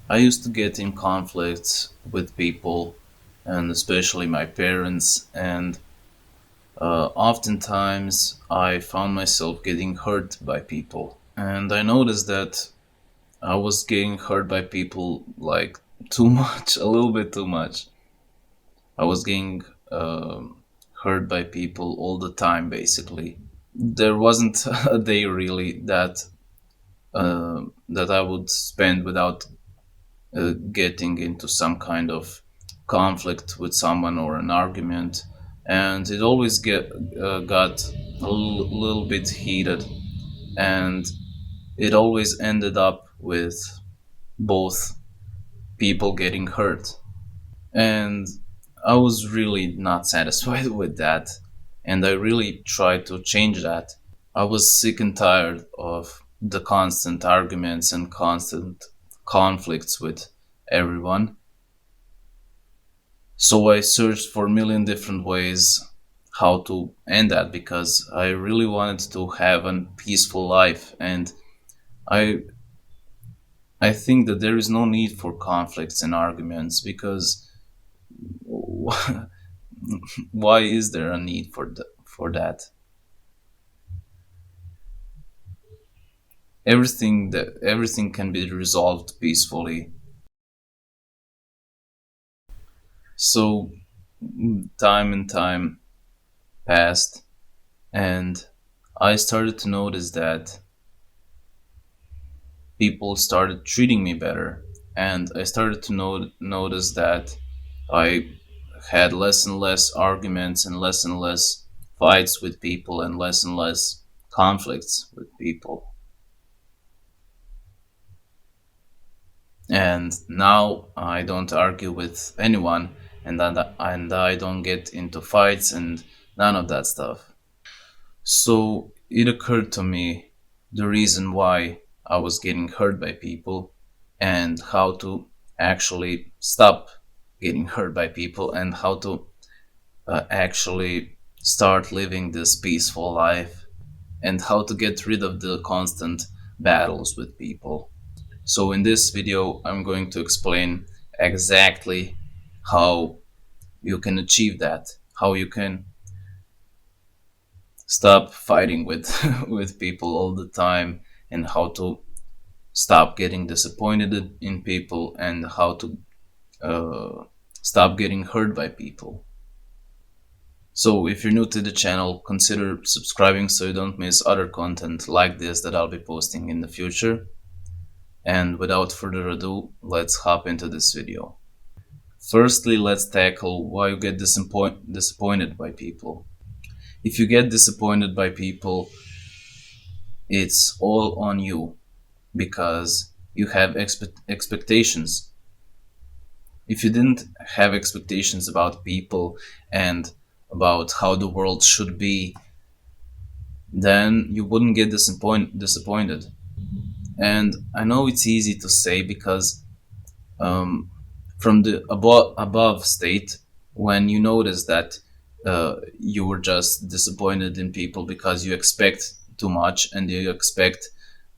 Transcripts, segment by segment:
I used to get in conflicts with people, and especially my parents, and oftentimes I found myself getting hurt by people. And I noticed that I was getting hurt by people like too much, a little bit too much. I was getting hurt by people all the time, basically. There wasn't a day really that I would spend without getting into some kind of conflict with someone or an argument, and it always got little bit heated, and it always ended up with both people getting hurt. And I was really not satisfied with that, and I really tried to change that. I was sick and tired of the constant arguments and constant conflicts with everyone. So I searched for a million different ways how to end that, because I really wanted to have a peaceful life, and I I think that there is no need for conflicts and arguments, because why is there a need for that? Everything can be resolved peacefully. So time and time passed, and I started to notice that people started treating me better, and I started to notice that I had less and less arguments and less fights with people and less conflicts with people. And now I don't argue with anyone, and I don't get into fights and none of that stuff. So it occurred to me the reason why I was getting hurt by people, and how to actually stop getting hurt by people, and how to actually start living this peaceful life, and how to get rid of the constant battles with people. So in this video, I'm going to explain exactly how you can achieve that, how you can stop fighting with with people all the time, and how to stop getting disappointed in people, and how to uh, stop getting hurt by people. So if you're new to the channel, consider subscribing so you don't miss other content like this that I'll be posting in the future. And without further ado, let's hop into this video. Firstly, let's tackle why you get disappointed by people. If you get disappointed by people, it's all on you, because you have expectations. If you didn't have expectations about people and about how the world should be, then you wouldn't get disappointed. And I know it's easy to say, because um, from the above state, when you notice that you were just disappointed in people because you expect too much, and you expect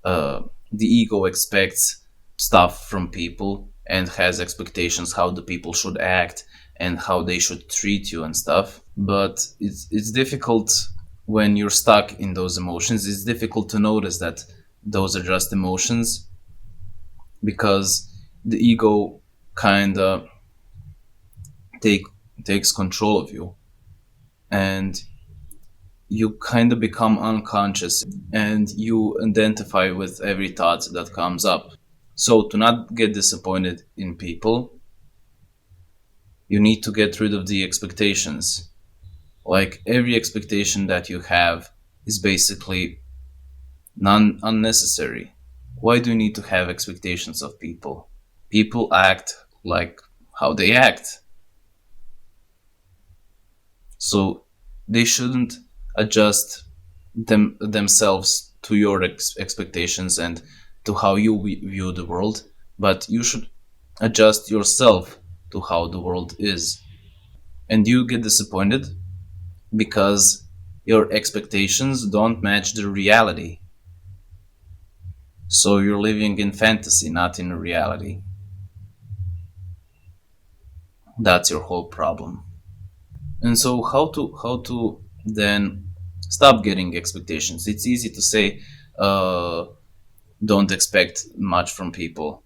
the ego expects stuff from people and has expectations how the people should act and how they should treat you and stuff. But it's difficult when you're stuck in those emotions. It's difficult to notice that those are just emotions, because the ego kind of take takes control of you, and you kind of become unconscious, and you identify with every thought that comes up. So to not get disappointed in people, you need to get rid of the expectations. Like, every expectation that you have is basically non unnecessary. Why do you need to have expectations of people? People act like how they act. So they shouldn't adjust themselves to your expectations and to how you view the world, but you should adjust yourself to how the world is. And you get disappointed because your expectations don't match the reality. So you're living in fantasy, not in reality. That's your whole problem. And so how to then stop getting expectations? It's easy to say, uh, don't expect much from people,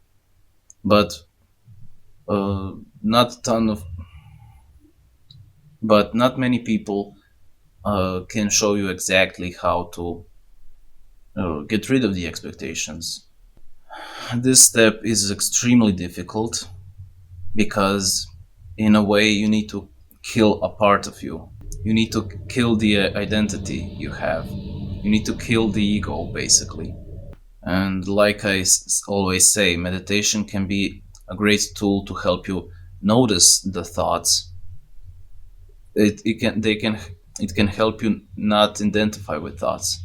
but uh, not a ton of but not many people can show you exactly how to get rid of the expectations. This step is extremely difficult because, in a way, you need to kill a part of you. You need to kill the identity you have. You need to kill the ego, basically. And like always say, meditation can be a great tool to help you notice the thoughts. It can help you not identify with thoughts.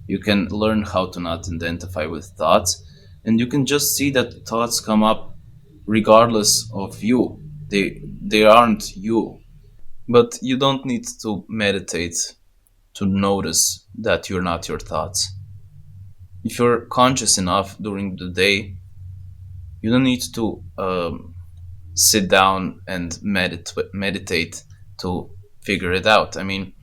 You can learn how to not identify with thoughts, and you can just see that thoughts come up regardless of you. They aren't you. But you don't need to meditate to notice that you're not your thoughts. If you're conscious enough during the day, you don't need to sit down and meditate to figure it out. I mean,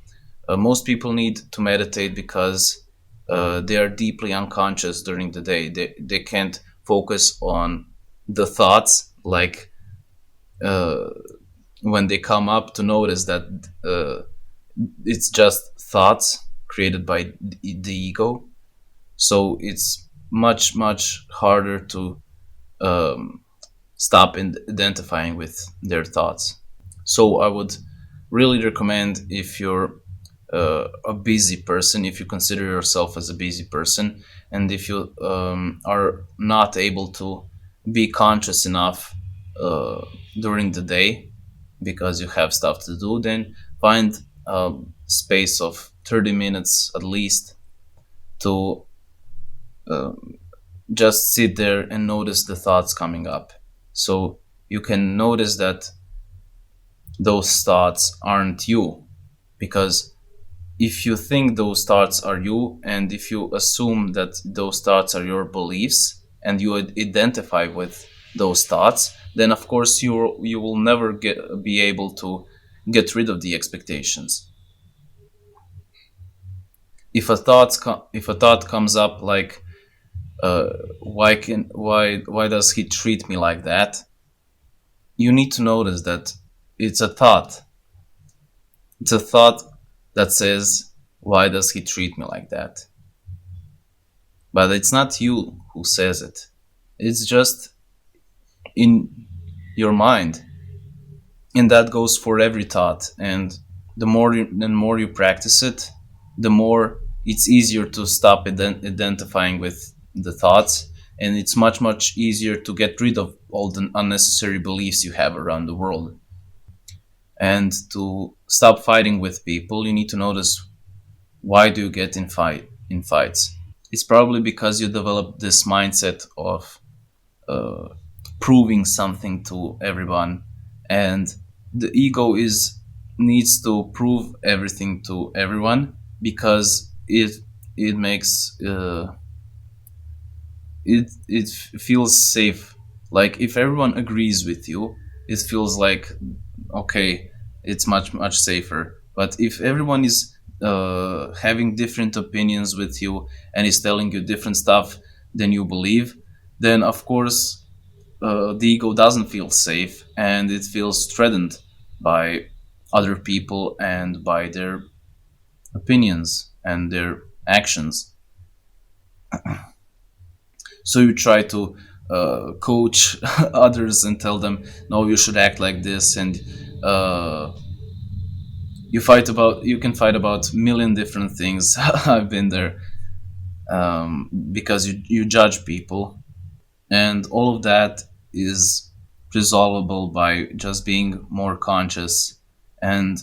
most people need to meditate because they are deeply unconscious during the day. They can't focus on the thoughts like uh, when they come up to notice that it's just thoughts created by the ego. So it's much harder to um, stop identifying with their thoughts. So I would really recommend, if you're a busy person, if you consider yourself as a busy person, and if you are not able to be conscious enough uh, during the day because you have stuff to do, then find a space of 30 minutes at least to uh, just sit there and notice the thoughts coming up. So you can notice that those thoughts aren't you, because if you think those thoughts are you, and if you assume that those thoughts are your beliefs, and you identify with those thoughts, then of course you will never be able to get rid of the expectations. If a thought comes up like, uh, why does he treat me like that, you need to notice that it's a thought. It's a thought that says, why does he treat me like that? But it's not you who says it. It's just in your mind. And that goes for every thought. And the more you practice it, the more it's easier to stop identifying with the thoughts. And it's much easier to get rid of all the unnecessary beliefs you have around the world. And to stop fighting with people, you need to notice, why do you get in fights? It's probably because you develop this mindset of uh, proving something to everyone, and the ego is needs to prove everything to everyone because it makes it feels safe. Like if everyone agrees with you, it feels like, okay, it's much safer. But if everyone is having different opinions with you and is telling you different stuff than you believe, then of course the ego doesn't feel safe and it feels threatened by other people and by their opinions and their actions. So you try to coach others and tell them, no, you should act like this, and uh, you can fight about million different things. I've been there, because you judge people, and all of that is resolvable by just being more conscious and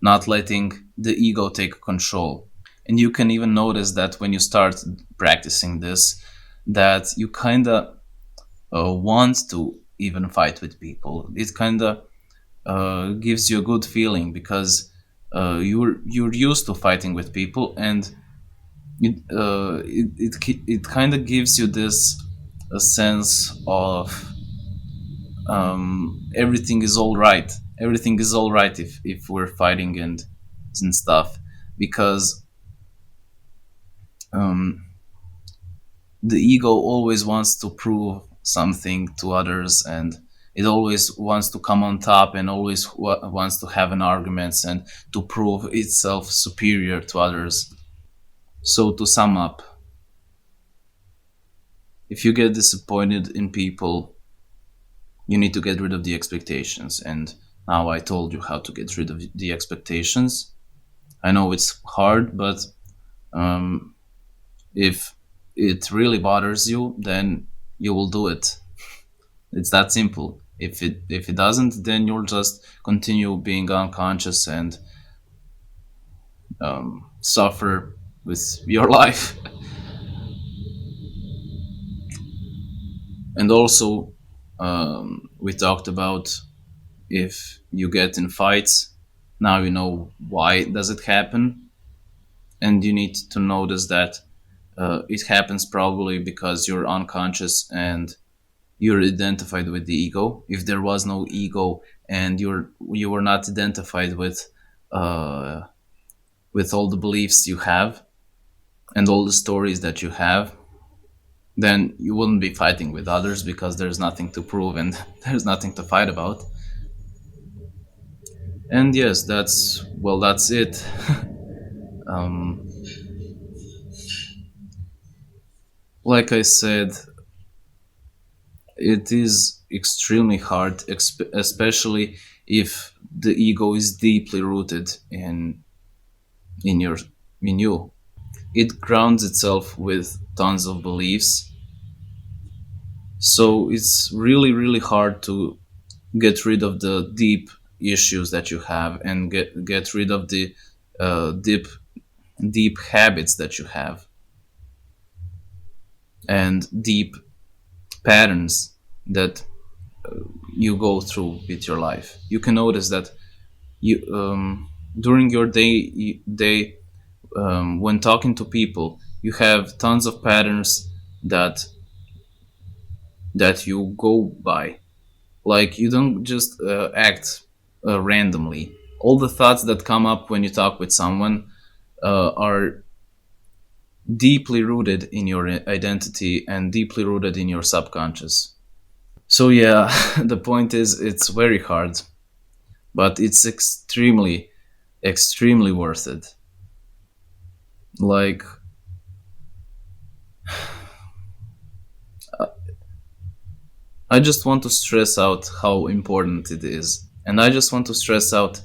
not letting the ego take control. And you can even notice that when you start practicing this, that you kind of want to even fight with people. It kind of gives you a good feeling because you're used to fighting with people, and it kind of gives you this a sense of everything is all right. Everything is all right if we're fighting and stuff, because um, the ego always wants to prove something to others, and it always wants to come on top, and always wants to have an arguments and to prove itself superior to others. So to sum up, if you get disappointed in people, you need to get rid of the expectations. And now I told you how to get rid of the expectations. I know it's hard, but um, if it really bothers you, then you will do it. It's that simple. If it doesn't, then you'll just continue being unconscious and suffer with your life. And also, we talked about, if you get in fights, now you know why does it happen, and you need to notice that it happens probably because you're unconscious and you're identified with the ego. If there was no ego and you were not identified uh, with all the beliefs you have and all the stories that you have, then you wouldn't be fighting with others, because there's nothing to prove and there's nothing to fight about. And yes, that's it. um, like I said, it is extremely hard, especially if the ego is deeply rooted in your in you. It grounds itself with tons of beliefs, so it's really really hard to get rid of the deep issues that you have, and get rid of the deep habits that you have, and deep patterns that you go through with your life. You can notice that you during your day, when talking to people, you have tons of patterns that you go by. Like, you don't just act randomly. All the thoughts that come up when you talk with someone are deeply rooted in your identity and deeply rooted in your subconscious. So yeah, the point is, it's very hard, but it's extremely worth it. Like, I just want to stress out how important it is, and I just want to stress out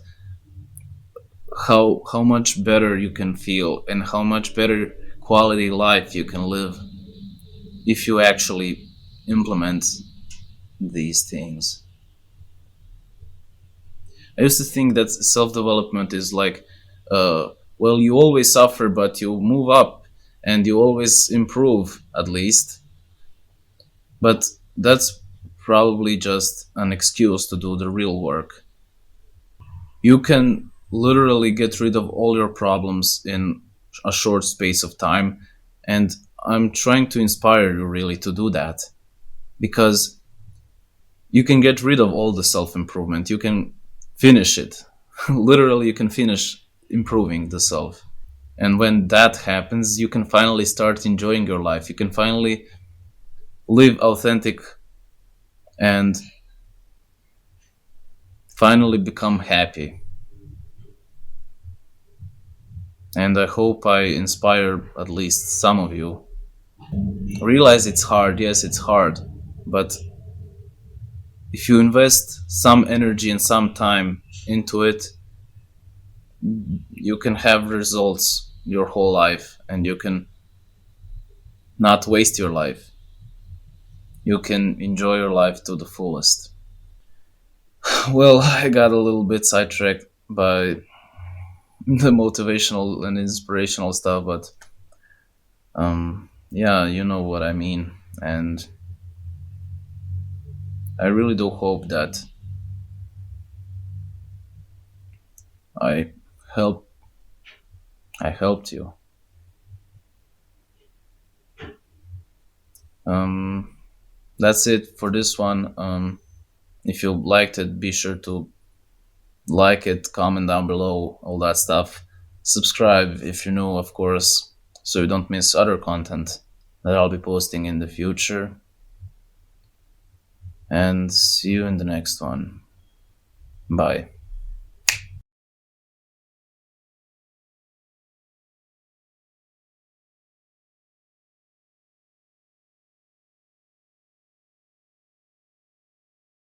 how much better you can feel and how much better quality life you can live if you actually implement these things. I used to think that self development is like, uh, well, you always suffer, but you move up and you always improve, at least. But that's probably just an excuse to do the real work. You can literally get rid of all your problems in a short space of time. And I'm trying to inspire you really to do that, because you can get rid of all the self improvement. You can finish it. Literally, you can finish improving the self. And when that happens, you can finally start enjoying your life. You can finally live authentic and finally become happy. And I hope I inspire at least some of you. Realize it's hard, yes, it's hard, but if you invest some energy and some time into it, you can have results your whole life, and you can not waste your life. You can enjoy your life to the fullest. Well, I got a little bit sidetracked by the motivational and inspirational stuff, but yeah, you know what I mean. And I really do hope that I help I helped you. Um, that's it for this one. If you liked it, be sure to like it, comment down below, all that stuff. Subscribe if you're new, of course, so you don't miss other content that I'll be posting in the future. And see you in the next one. Bye.